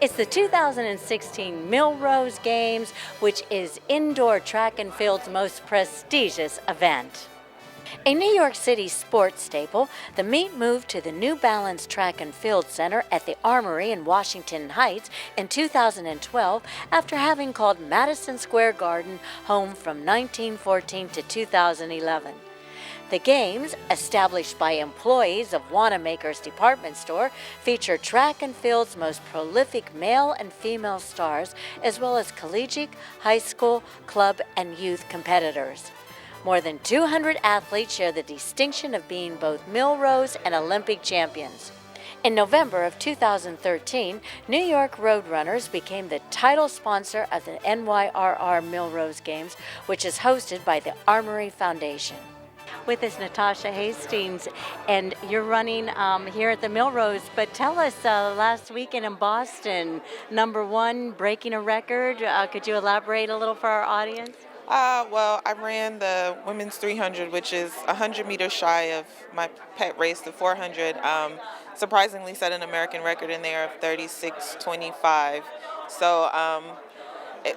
It's the 2016 Millrose Games, which is indoor track and field's most prestigious event. A New York City sports staple, the meet moved to the New Balance Track and Field Center at the Armory in Washington Heights in 2012 after having called Madison Square Garden home from 1914 to 2011. The games, established by employees of Wanamaker's department store, feature track and field's most prolific male and female stars, as well as collegiate, high school, club, and youth competitors. More than 200 athletes share the distinction of being both Millrose and Olympic champions. In November of 2013, New York Roadrunners became the title sponsor of the NYRR Millrose Games, which is hosted by the Armory Foundation. With us, Natasha Hasting, and you're running here at the Millrose, but tell us, last weekend in Boston, #1, breaking a record. Could you elaborate a little for our audience? Well, I ran the women's 300, which is 100 meters shy of my pet race, the 400. Surprisingly set an American record in there of 36:25. So,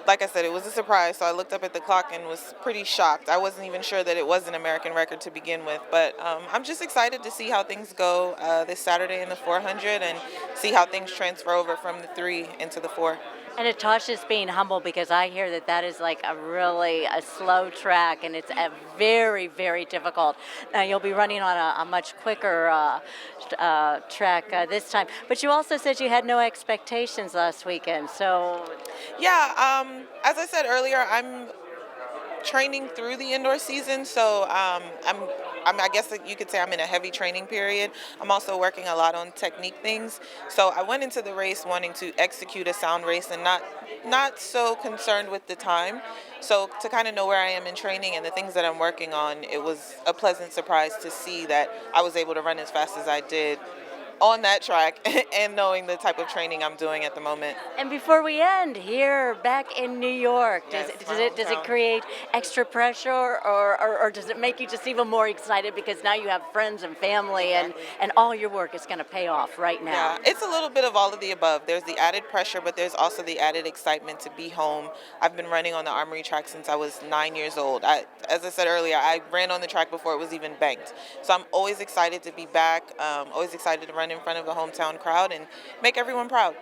like I said, it was a surprise. So I looked up at the clock and was pretty shocked. I wasn't even sure that it was an American record to begin with. But I'm just excited to see how things go this Saturday in the 400 and see how things transfer over from the 3 into the 4. And Natasha's being humble because I hear that is like a slow track, and it's a very, very difficult. You'll be running on a much quicker track this time. But you also said you had no expectations last weekend, so... Yeah, as I said earlier, I'm training through the indoor season, so I guess that you could say I'm in a heavy training period. I'm also working a lot on technique things. So I went into the race wanting to execute a sound race and not so concerned with the time. So to kind of know where I am in training and the things that I'm working on, it was a pleasant surprise to see that I was able to run as fast as I did on that track and knowing the type of training I'm doing at the moment. And before we end, here back in New York, does it create extra pressure, or does it make you just even more excited because now you have friends and family and all your work is going to pay off right now? Yeah, it's a little bit of all of the above. There's the added pressure, but there's also the added excitement to be home. I've been running on the Armory track since I was 9 years old. As I said earlier, I ran on the track before it was even banked. So I'm always excited to be back, always excited to run in front of a hometown crowd and make everyone proud.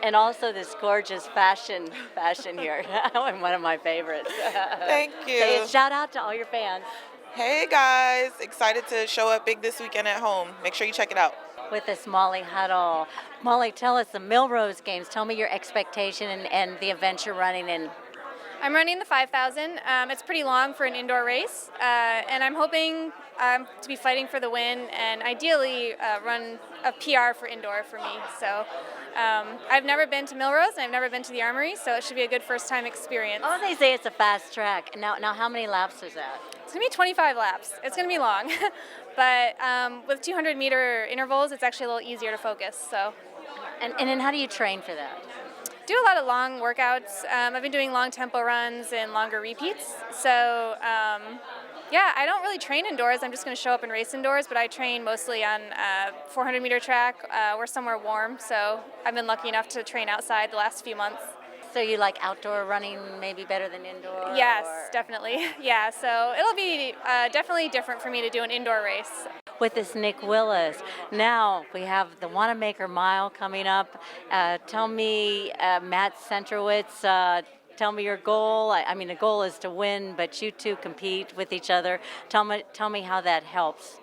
And also this gorgeous fashion here, one of my favorites. Thank you. So shout out to all your fans. Hey guys, excited to show up big this weekend at home. Make sure you check it out. With us, Molly Huddle. Molly, tell us the Millrose Games. Tell me your expectation and the event you're running in. I'm running the 5,000. It's pretty long for an indoor race, and I'm hoping to be fighting for the win and ideally run a PR for indoor for me. So I've never been to Millrose and I've never been to the Armory, so it should be a good first-time experience. Oh, they say it's a fast track. Now how many laps is that? It's going to be 25 laps. It's going to be long, but with 200-meter intervals, it's actually a little easier to focus. So. And then how do you train for that? Do a lot of long workouts. I've been doing long tempo runs and longer repeats. So yeah, I don't really train indoors. I'm just going to show up and race indoors, but I train mostly on 400-meter track. We're somewhere warm, so I've been lucky enough to train outside the last few months. So you like outdoor running maybe better than indoor? Yes, definitely. Yeah, so it'll be definitely different for me to do an indoor race. With us, Nick Willis. Now we have the Wanamaker Mile coming up. Tell me, Matt Centrowitz, tell me your goal. I mean, the goal is to win, but you two compete with each other. Tell me how that helps.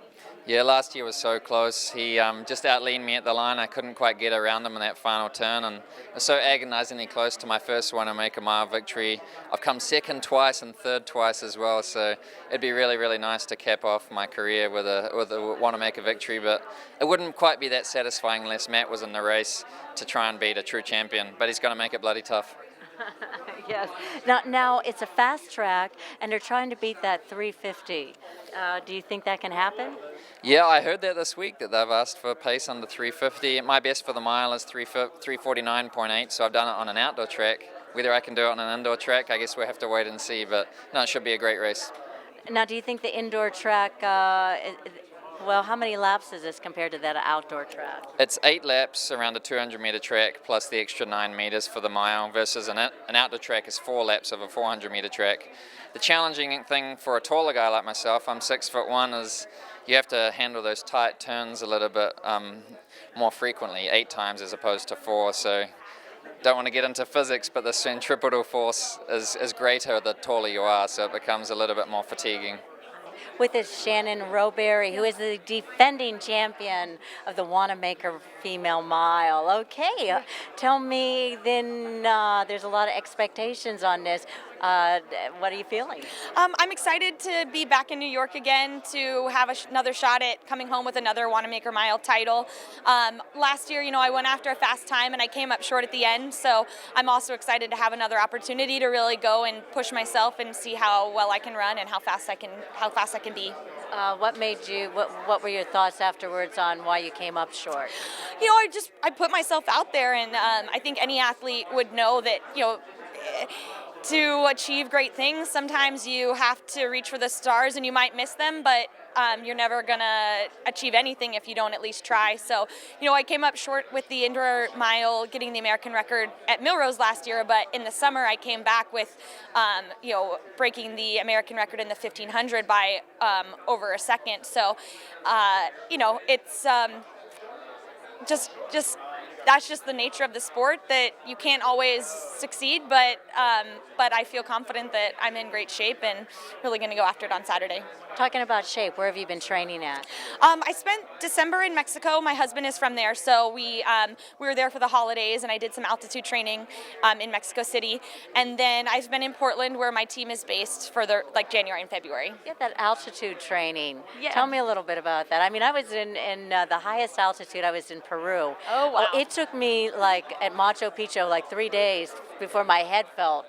Yeah, last year was so close. He just outleaned me at the line. I couldn't quite get around him in that final turn, and I was so agonizingly close to my first Wanamaker Mile victory. I've come second twice and third twice as well, so it'd be really, really nice to cap off my career with a Wanamaker victory, but it wouldn't quite be that satisfying unless Matt was in the race to try and beat a true champion, but he's going to make it bloody tough. Yes. Now it's a fast track, and they're trying to beat that 350. Do you think that can happen? Yeah, I heard that this week that they've asked for a pace under 350. My best for the mile is 349.8, so I've done it on an outdoor track. Whether I can do it on an indoor track, I guess we'll have to wait and see, but no, it should be a great race. Now, do you think the indoor track Well, how many laps is this compared to that outdoor track? It's 8 laps around a 200-meter track plus the extra 9 meters for the mile versus an outdoor track is 4 laps of a 400-meter track. The challenging thing for a taller guy like myself, I'm 6'1", is you have to handle those tight turns a little bit more frequently, 8 times as opposed to 4. So don't want to get into physics, but the centripetal force is greater the taller you are, so it becomes a little bit more fatiguing. With us, Shannon Rowbury, who is the defending champion of the Wanamaker female mile. Okay, tell me then, there's a lot of expectations on this. What are you feeling? I'm excited to be back in New York again to have another shot at coming home with another Wanamaker mile title. Last year, I went after a fast time and I came up short at the end, so I'm also excited to have another opportunity to really go and push myself and see how well I can run and how fast I can be. What made you? What were your thoughts afterwards on why you came up short? I put myself out there, and I think any athlete would know that to achieve great things, sometimes you have to reach for the stars and you might miss them, but you're never going to achieve anything if you don't at least try. So, I came up short with the indoor mile, getting the American record at Millrose last year, but in the summer I came back with, breaking the American record in the 1500 by over a second. So, it's just that's just the nature of the sport, that you can't always succeed, but I feel confident that I'm in great shape and really going to go after it on Saturday. Talking about shape, where have you been training at? I spent December in Mexico. My husband is from there, so we were there for the holidays, and I did some altitude training in Mexico City. And then I've been in Portland, where my team is based, for January and February. Get that altitude training. Yeah. Tell me a little bit about that. I mean, I was in the highest altitude. I was in Peru. Oh, wow. It took me at Machu Picchu 3 days before my head felt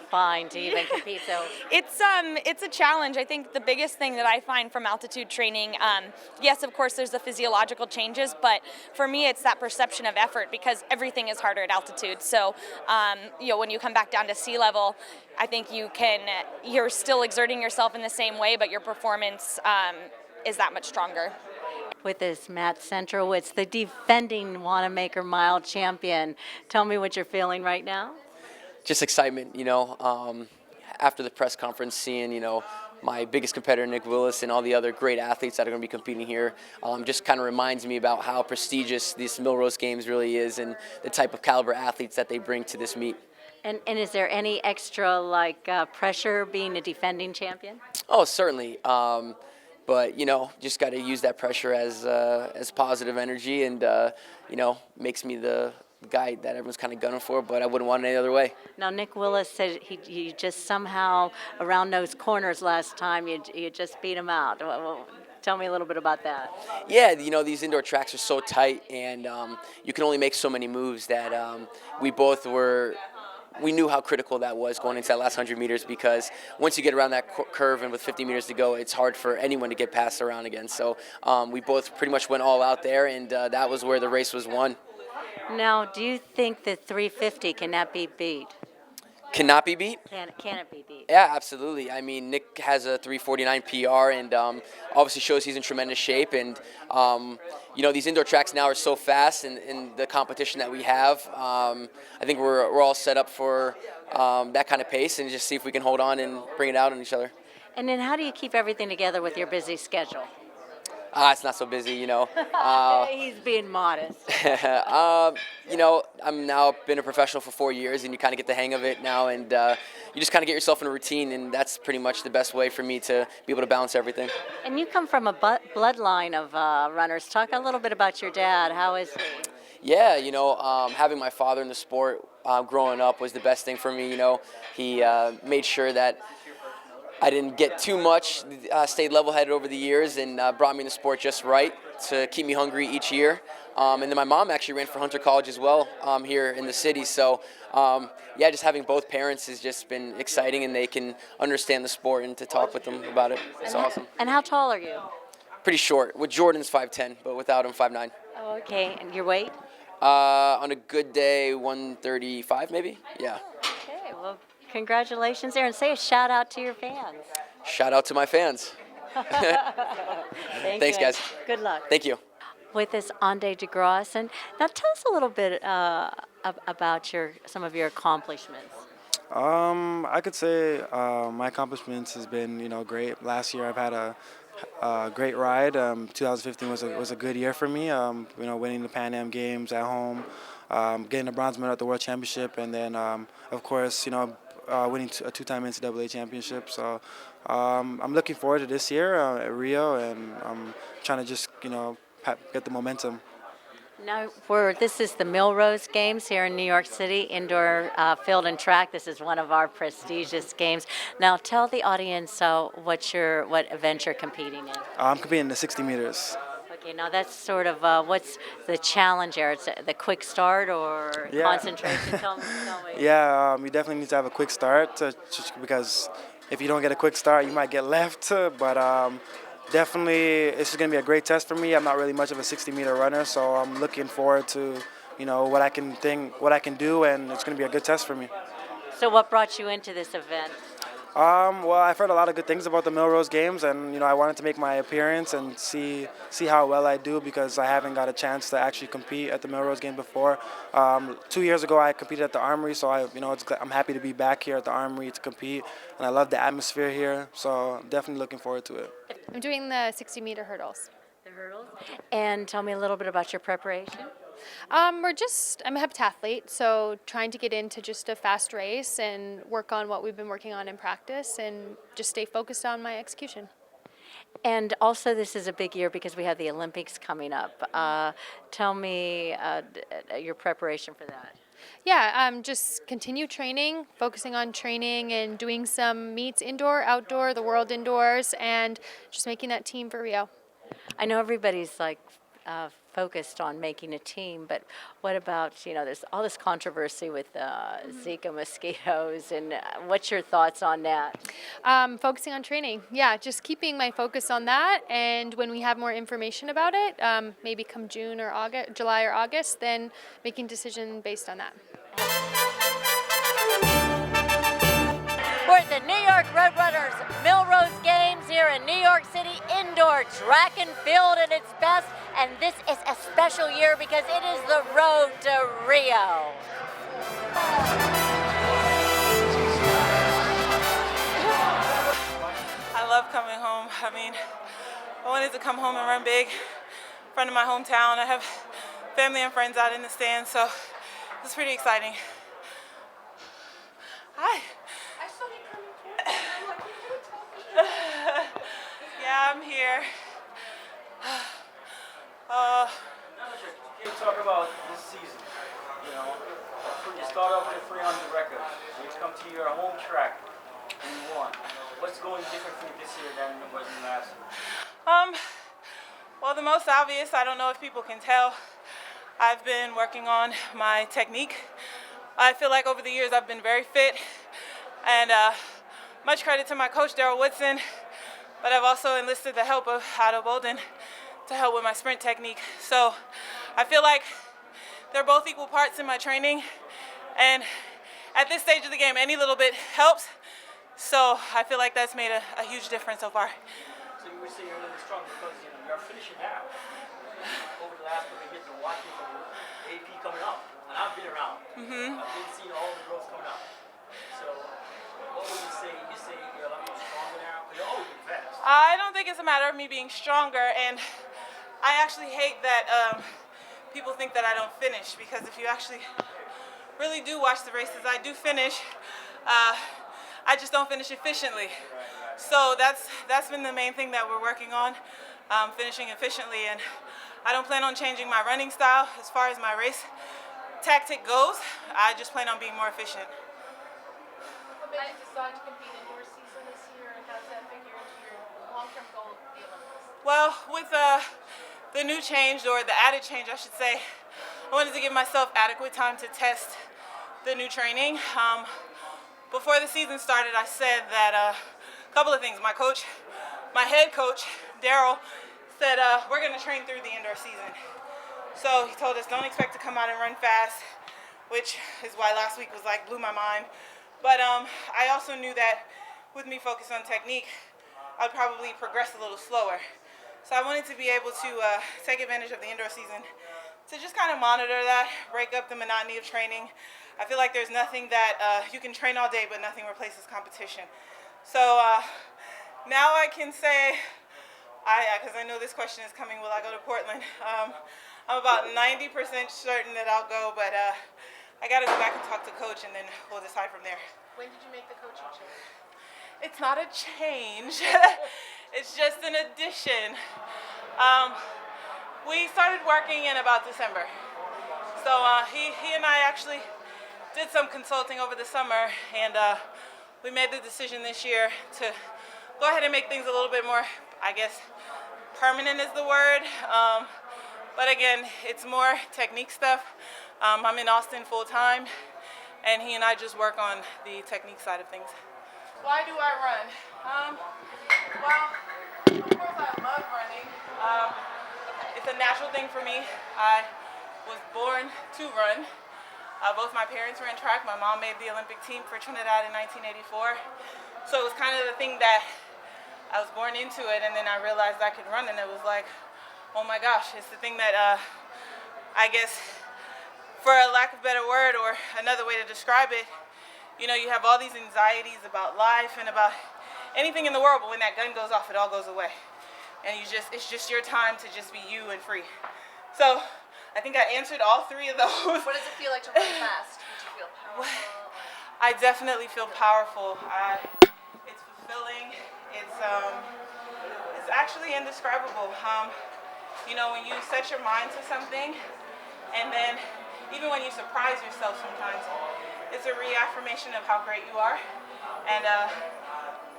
fine to even compete. So it's a challenge. I think the biggest thing that I find from altitude training, yes, of course, there's the physiological changes, but for me, it's that perception of effort, because everything is harder at altitude. So, when you come back down to sea level, I think you're still exerting yourself in the same way, but your performance is that much stronger. with us, Matt Centrowitz, the defending Wanamaker mile champion. Tell me what you're feeling right now. Just excitement, after the press conference, seeing, my biggest competitor, Nick Willis, and all the other great athletes that are going to be competing here, just kind of reminds me about how prestigious these Millrose Games really is and the type of caliber athletes that they bring to this meet. And is there any extra pressure being a defending champion? Oh, certainly. But just got to use that pressure as positive energy, and makes me the guy that everyone's kind of gunning for. But I wouldn't want it any other way. Now, Nick Willis said you just somehow around those corners last time you just beat him out. Well, tell me a little bit about that. Yeah, these indoor tracks are so tight, and you can only make so many moves that we knew how critical that was going into that last 100 meters, because once you get around that curve and with 50 meters to go, it's hard for anyone to get past around again. So we both pretty much went all out there, and that was where the race was won. Now, do you think that 350 cannot be beat? Cannot be beat? Can it be beat? Yeah, absolutely. I mean, Nick has a 3:49 PR, and obviously shows he's in tremendous shape. And these indoor tracks now are so fast, and the competition that we have, I think we're all set up for that kind of pace, and just see if we can hold on and bring it out on each other. And then, how do you keep everything together with your busy schedule? It's not so busy, He's being modest. I'm now been a professional for 4 years, and you kind of get the hang of it now, and you just kind of get yourself in a routine, and that's pretty much the best way for me to be able to balance everything. And you come from a bloodline of runners. Talk a little bit about your dad. How is he? Yeah, having my father in the sport growing up was the best thing for me. He made sure that I didn't get too much, stayed level-headed over the years, and brought me in the sport just right to keep me hungry each year. And then my mom actually ran for Hunter College as well here in the city. So, just having both parents has just been exciting, and they can understand the sport, and to talk with them about it, it's awesome. And how tall are you? Pretty short. With Jordan's 5'10", but without him, 5'9". Oh, okay. And your weight? On a good day, 135 maybe. Yeah. Okay, well, congratulations there, and say a shout out to your fans. Shout out to my fans. Thanks, guys. Good luck. Thank you. With us, Ande de Grasse. And now tell us a little bit about some of your accomplishments. I could say my accomplishments has been, great. Last year I've had a great ride. 2015 was a good year for me. Winning the Pan Am Games at home, getting a bronze medal at the World Championship, and then of course, winning a two-time NCAA championship. So I'm looking forward to this year at Rio, and I'm trying to just, get the momentum. Now, this is the Millrose Games here in New York City, indoor field and track. This is one of our prestigious games. Now, tell the audience what event you're competing in. I'm competing in the 60 meters. Okay, now that's sort of what's the challenge here? It's the quick start or concentration? Tell me. Yeah, you definitely need to have a quick start just because if you don't get a quick start, you might get left. But definitely, this is going to be a great test for me. I'm not really much of a 60-meter runner, so I'm looking forward to, what I can do, and it's going to be a good test for me. So, what brought you into this event? Well, I've heard a lot of good things about the Millrose Games, and I wanted to make my appearance and see how well I do because I haven't got a chance to actually compete at the Millrose Game before. 2 years ago, I competed at the Armory, so I'm happy to be back here at the Armory to compete, and I love the atmosphere here. So I'm definitely looking forward to it. I'm doing the 60-meter hurdles. The hurdles. And tell me a little bit about your preparation. I'm a heptathlete, so trying to get into just a fast race and work on what we've been working on in practice and just stay focused on my execution. And also this is a big year because we have the Olympics coming up. Tell me your preparation for that. Yeah, just continue training, focusing on training and doing some meets indoor, outdoor, the world indoors, and just making that team for Rio. I know everybody's focused on making a team, but what about, there's all this controversy with Zika mosquitoes, and what's your thoughts on that? Focusing on training. Yeah, just keeping my focus on that, and when we have more information about it, maybe come July or August, then making decisions based on that. We're at the New York Roadrunners Millrose Games here in New York City, indoor track and field at its best, and this is a special year because it is the road to Rio. I love coming home. I wanted to come home and run big in front of my hometown. I have family and friends out in the stands, so it's pretty exciting. Hi. Yeah, I'm here. Can you talk about this season? You start off with a 300 record. You come to your home track and you won. What's going different for you this year than it was in last year? Well, the most obvious, I don't know if people can tell, I've been working on my technique. I feel like over the years I've been very fit, and much credit to my coach, Daryl Woodson, but I've also enlisted the help of Huddle to help with my sprint technique. So I feel like they're both equal parts in my training, and at this stage of the game, any little bit helps. So I feel like that's made a huge difference so far. So you would say you're really strong because you're finishing now. Over the last couple of years, been watching for AP coming up, and I've been around. I've been seeing all the girls coming up. So what would you say? You say you're a lot more stronger now? You're always been fast. I don't think it's a matter of me being stronger, and I actually hate that people think that I don't finish, because if you actually really do watch the races, I do finish. I just don't finish efficiently. So that's been the main thing that we're working on, finishing efficiently, and I don't plan on changing my running style as far as my race tactic goes. I just plan on being more efficient. What made you decide to compete indoor season this year, and how does that figure into your long-term goal of the Olympics? Well, with the new change, or the added change, I should say, I wanted to give myself adequate time to test the new training. Before the season started, I said that a couple of things. My head coach, Daryl, said we're going to train through the indoor season. So he told us don't expect to come out and run fast, which is why last week blew my mind. But I also knew that with me focused on technique, I'd probably progress a little slower. So I wanted to be able to take advantage of the indoor season to just kind of monitor that, break up the monotony of training. I feel like there's nothing that you can train all day, but nothing replaces competition. So now I can say, because I know this question is coming, will I go to Portland? I'm about 90% certain that I'll go, but I got to go back and talk to coach, and then we'll decide from there. When did you make the coaching change? It's not a change. It's just an addition. We started working in about December. So he and I actually did some consulting over the summer, and we made the decision this year to go ahead and make things a little bit more, I guess, permanent is the word. But again, it's more technique stuff. I'm in Austin full time, and he and I just work on the technique side of things. Why do I run? Well, of course I love running. It's a natural thing for me. I was born to run. Both my parents ran track. My mom made the Olympic team for Trinidad in 1984. So it was kind of the thing that I was born into it, and then I realized I could run, and it was like, oh my gosh, it's the thing that I guess, for a lack of a better word or another way to describe it, you know, you have all these anxieties about life and about anything in the world, but when that gun goes off, it all goes away. And it's just your time to just be you and free. So I think I answered all three of those. What does it feel like to run fast? Did you feel powerful? I definitely feel powerful. It's fulfilling. It's actually indescribable. You know, when you set your mind to something, and then even when you surprise yourself sometimes, it's a reaffirmation of how great you are. And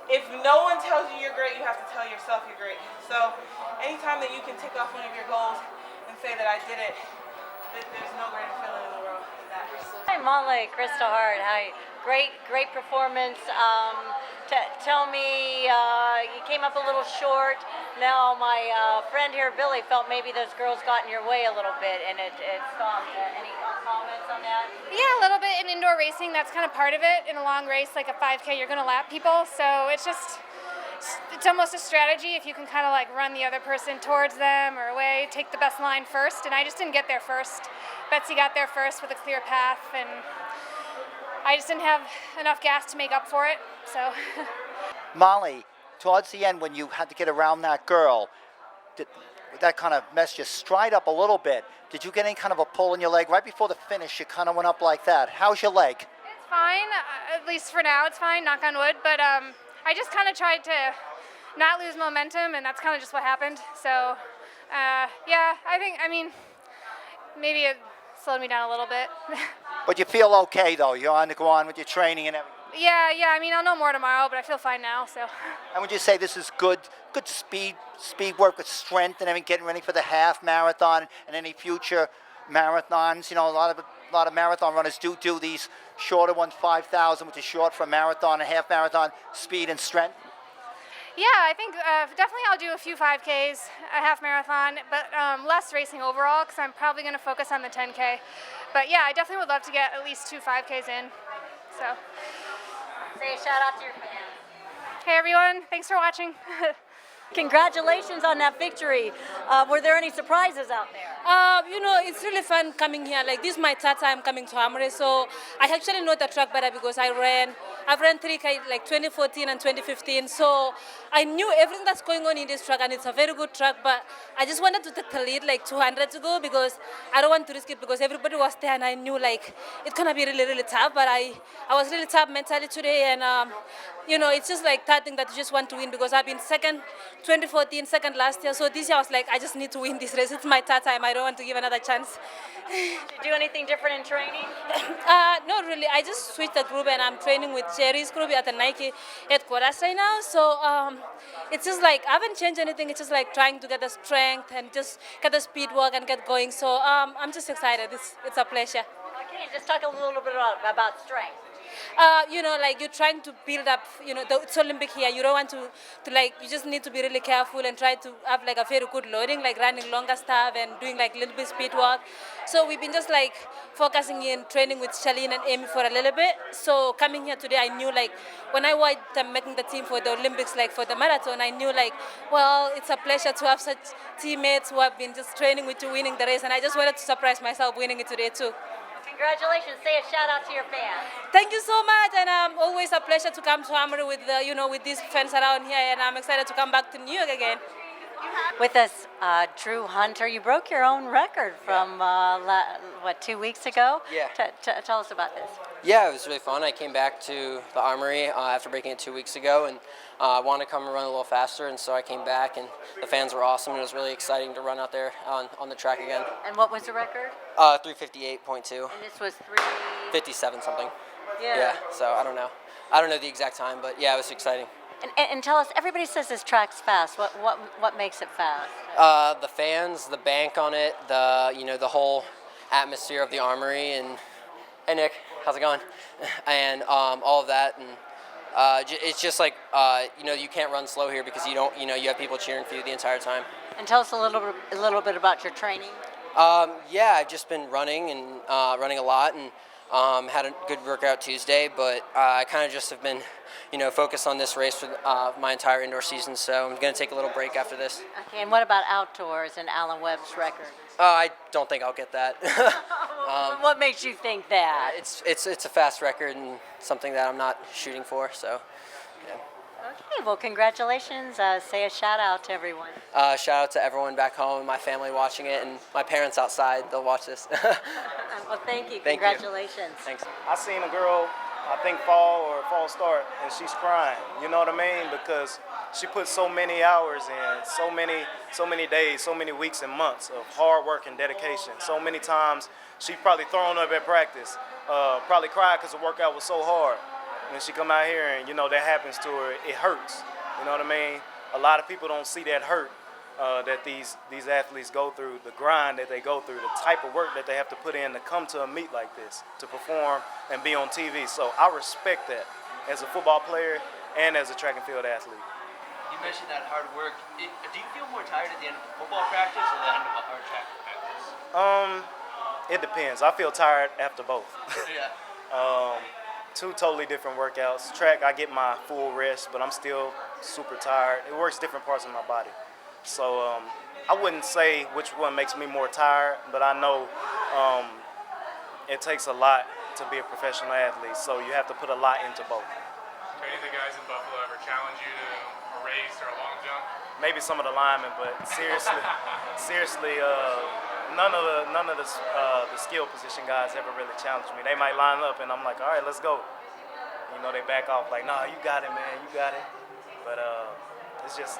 if no one tells you you're great, you have to tell yourself you're great. So anytime that you can tick off one of your goals and say that I did it, there's no greater feeling in the world than that. Hi, Molly, Kristal Hart. Hi, great performance. Tell me, you came up a little short. Now my friend here, Billy, felt maybe those girls got in your way a little bit, and it stopped. Any comments on that? Yeah, a little bit in indoor racing. That's kind of part of it. In a long race like a 5K, you're going to lap people. So it's almost a strategy if you can kind of like run the other person towards them or away, take the best line first. And I just didn't get there first. Betsy got there first with a clear path, and I just didn't have enough gas to make up for it. So. Molly, towards the end when you had to get around that girl, that kind of messed your stride up a little bit. Did you get any kind of a pull in your leg? Right before the finish, you kind of went up like that. How's your leg? It's fine, at least for now it's fine, knock on wood, but I just kind of tried to not lose momentum, and that's kind of just what happened. So, yeah, I mean, maybe it slowed me down a little bit. But you feel okay, though? You're on to go on with your training and everything? Yeah, I mean, I'll know more tomorrow, but I feel fine now, so. And would you say this is good speed work with strength and everything, getting ready for the half marathon and any future marathons? You know, a lot of marathon runners do these shorter ones, 5,000, which is short for a marathon, a half marathon, speed and strength. Yeah, I think definitely I'll do a few 5Ks, a half marathon, but less racing overall because I'm probably going to focus on the 10K. But yeah, I definitely would love to get at least 2 5Ks in. So. Say a shout out to your fans. Hey everyone, thanks for watching. Congratulations on that victory. Were there any surprises out there? You know, it's really fun coming here. Like, this is my third time coming to Armory, so I actually know the track better because I've ran 3K like 2014 and 2015, so I knew everything that's going on in this track, and it's a very good track, but I just wanted to take the lead like 200 to go because I don't want to risk it because everybody was there, and I knew like it's gonna be really, really tough, but I was really tough mentally today, and you know, it's just like that thing that you just want to win because I've been second 2014, second last year, so this year I was like, I just need to win this race. It's my third time. I don't want to give another chance. Did you do anything different in training? Not really. I just switched the group, and I'm training with Jerry's group at the Nike headquarters right now. So it's just like I haven't changed anything. It's just like trying to get the strength and just get the speed work and get going. So I'm just excited. It's a pleasure. Okay, just talk a little bit about strength. like you're trying to build up, it's Olympic here. You don't want to like, you just need to be really careful and try to have like a very good loading, like running longer stuff and doing like little bit speed work. So we've been just like focusing in training with Charlene and Amy for a little bit. So coming here today, I knew like when I watched them making the team for the Olympics, like for the marathon, I knew like, well, it's a pleasure to have such teammates who have been just training with you winning the race, and I just wanted to surprise myself winning it today too. Congratulations. Say a shout out to your fans. Thank you so much, and always a pleasure to come to Armory with with these fans around here, and I'm excited to come back to New York again. With us, Drew Hunter, you broke your own record from 2 weeks ago? Yeah. Tell us about this. Yeah, it was really fun. I came back to the Armory after breaking it 2 weeks ago, and wanted to come and run a little faster, and so I came back, and the fans were awesome, and it was really exciting to run out there on the track again. And what was the record? 358.2. And this was 57 something. Yeah. So I don't know the exact time, but yeah, it was exciting. And tell us, everybody says this track's fast. What makes it fast? The fans, the bank on it, the whole atmosphere of the Armory, and hey Nick, how's it going? And all of that, and it's just like you can't run slow here because you have people cheering for you the entire time. And tell us a little bit about your training. Yeah, I've just been running and running a lot, and had a good workout Tuesday, but I kind of just have been focused on this race for my entire indoor season, so I'm going to take a little break after this. Okay, and what about outdoors and Alan Webb's record? I don't think I'll get that. What makes you think that? It's a fast record and something that I'm not shooting for, so yeah. Okay, well, congratulations. Say a shout out to everyone. Shout out to everyone back home, my family watching it, and my parents outside. They'll watch this. Well, thank you. Thank Congratulations. You. Thanks. I seen a girl, I think fall start, and she's crying. You know what I mean? Because she put so many hours in, so many days, so many weeks and months of hard work and dedication. So many times she probably thrown up at practice, probably cried because the workout was so hard. When she come out here and that happens to her, it hurts. You know what I mean? A lot of people don't see that hurt that these athletes go through, the grind that they go through, the type of work that they have to put in to come to a meet like this, to perform and be on TV. So I respect that as a football player and as a track and field athlete. You mentioned that hard work. Do you feel more tired at the end of the football practice or the end of our track practice? It depends. I feel tired after both. Yeah. Two totally different workouts. Track, I get my full rest, but I'm still super tired. It works different parts of my body. So I wouldn't say which one makes me more tired, but I know it takes a lot to be a professional athlete, so you have to put a lot into both. Do any of the guys in Buffalo ever challenge you to a race or a long jump? Maybe some of the linemen, but seriously, none of the skill position guys ever really challenged me. They might line up, and I'm like, all right, let's go. They back off like, nah, you got it, man, you got it. But it's just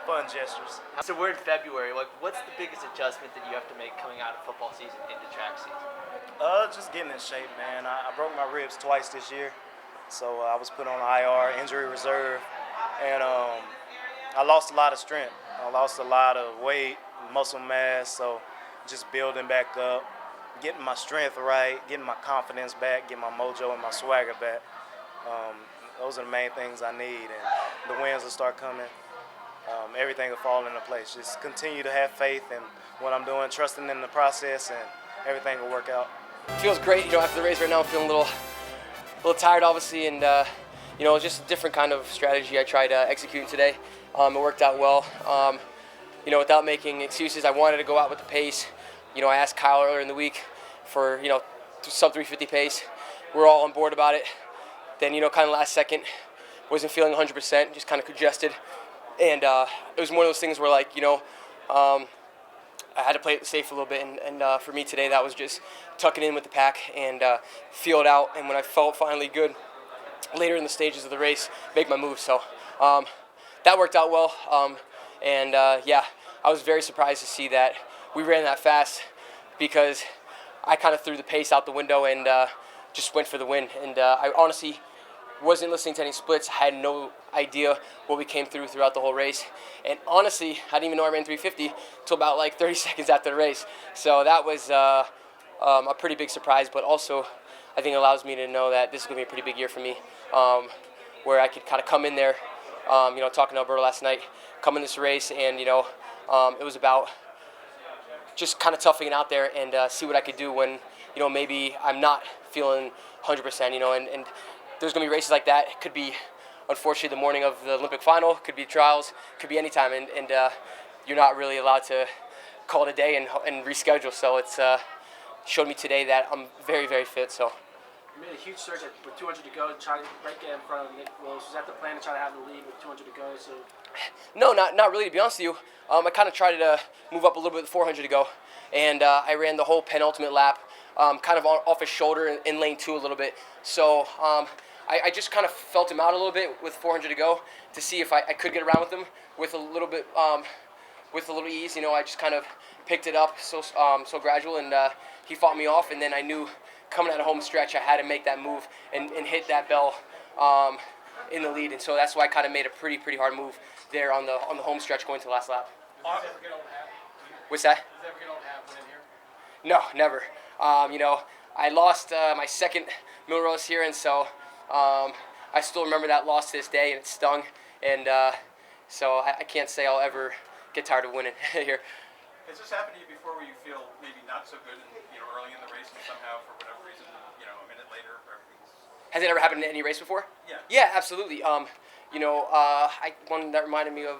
fun gestures. So we're in February. What's the biggest adjustment that you have to make coming out of football season into track season? Just getting in shape, man. I broke my ribs twice this year, so I was put on IR, injury reserve, and I lost a lot of strength. I lost a lot of weight, muscle mass, so just building back up, getting my strength right, getting my confidence back, getting my mojo and my swagger back. Those are the main things I need, and the wins will start coming. Everything will fall into place. Just continue to have faith in what I'm doing, trusting in the process, and everything will work out. It feels great, after the race right now. I'm feeling a little tired, obviously, and just a different kind of strategy I tried executing today. It worked out well. Without making excuses, I wanted to go out with the pace. I asked Kyle earlier in the week for sub 350 pace. We're all on board about it. Then kind of last second, wasn't feeling 100%, just kind of congested, and it was one of those things where I had to play it safe a little bit, and for me today that was just tucking in with the pack and feel it out, and when I felt finally good later in the stages of the race, make my move. So that worked out well, I was very surprised to see that we ran that fast because I kind of threw the pace out the window and just went for the win. And I honestly wasn't listening to any splits. I had no idea what we came throughout the whole race. And honestly, I didn't even know I ran 350 until about 30 seconds after the race. So that was a pretty big surprise, but also I think it allows me to know that this is going to be a pretty big year for me, where I could kind of come in there, talking to Alberto last night, come in this race, and, it was about just kind of toughing it out there and see what I could do when, maybe I'm not feeling 100%, and there's going to be races like that. It could be, unfortunately, the morning of the Olympic final, could be trials, could be any time, and you're not really allowed to call it a day and reschedule. So it's showed me today that I'm very, very fit. So. You made a huge surge with 200 to go, trying to get in front of Nick Willis. Was that the plan to try to have the lead with 200 to go? So. No, not really, to be honest with you. I kind of tried to move up a little bit with 400 to go, and I ran the whole penultimate lap, kind of off his shoulder in lane 2 a little bit. So I just kind of felt him out a little bit with 400 to go to see if I could get around with him with a little bit, with a little ease. I just kind of picked it up so gradual, and he fought me off, and then I knew coming out of home stretch I had to make that move and hit that bell in the lead, and so that's why I kind of made a pretty hard move there on the home stretch going to the last lap. What's that? Does that ever get old to have win here? No, never. I lost my second Millrose here, and so I still remember that loss to this day, and it stung. And so I can't say I'll ever get tired of winning here. Has this happened to you before, where you feel maybe not so good, early in the race, and somehow for whatever reason, a minute later, everything's... Has it ever happened in any race before? Yeah. Yeah, absolutely. One that reminded me of,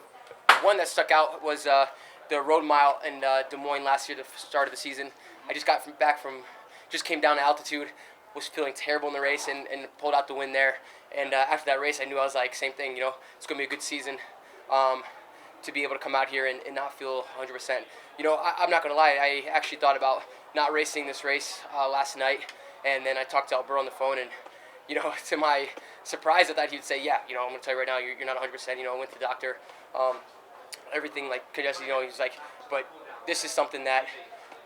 one that stuck out was the road mile in Des Moines last year, the start of the season. I just just came down to altitude, was feeling terrible in the race, and pulled out the win there. And after that race, I knew I was like, same thing, it's going to be a good season to be able to come out here and not feel 100%. I'm not going to lie, I actually thought about not racing this race last night, and then I talked to Alberto on the phone, and to my surprise, I thought he'd say, yeah, I'm going to tell you right now, you're not 100%. I went to the doctor, everything like congested. He's like, but this is something that,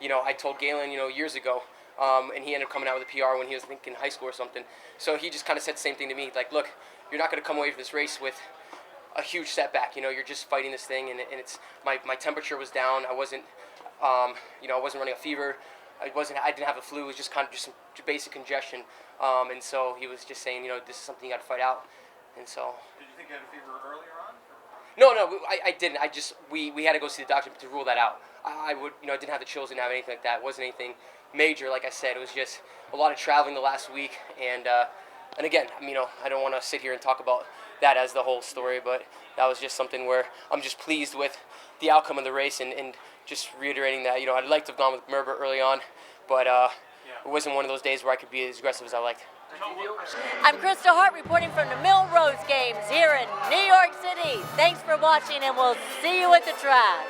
I told Galen, years ago, and he ended up coming out with a PR when he was, I think, in high school or something. So he just kind of said the same thing to me, like, look, you're not going to come away from this race with a huge setback. You're just fighting this thing, and it's my temperature was down. I wasn't, I wasn't running a fever. I didn't have a flu. It was just kind of just some basic congestion. And so he was just saying, this is something you got to fight out. And so. Did you think you had a fever earlier on? No, I didn't. We had to go see the doctor to rule that out. I didn't have the chills, didn't have anything like that. It wasn't anything major, like I said. It was just a lot of traveling the last week, and again, I don't want to sit here and talk about that as the whole story, but that was just something where I'm just pleased with the outcome of the race, and just reiterating that, I'd like to have gone with Merber early on, but it wasn't one of those days where I could be as aggressive as I liked. I'm Kristal Hart reporting from the Millrose Games here in New York City. Thanks for watching, and we'll see you at the track.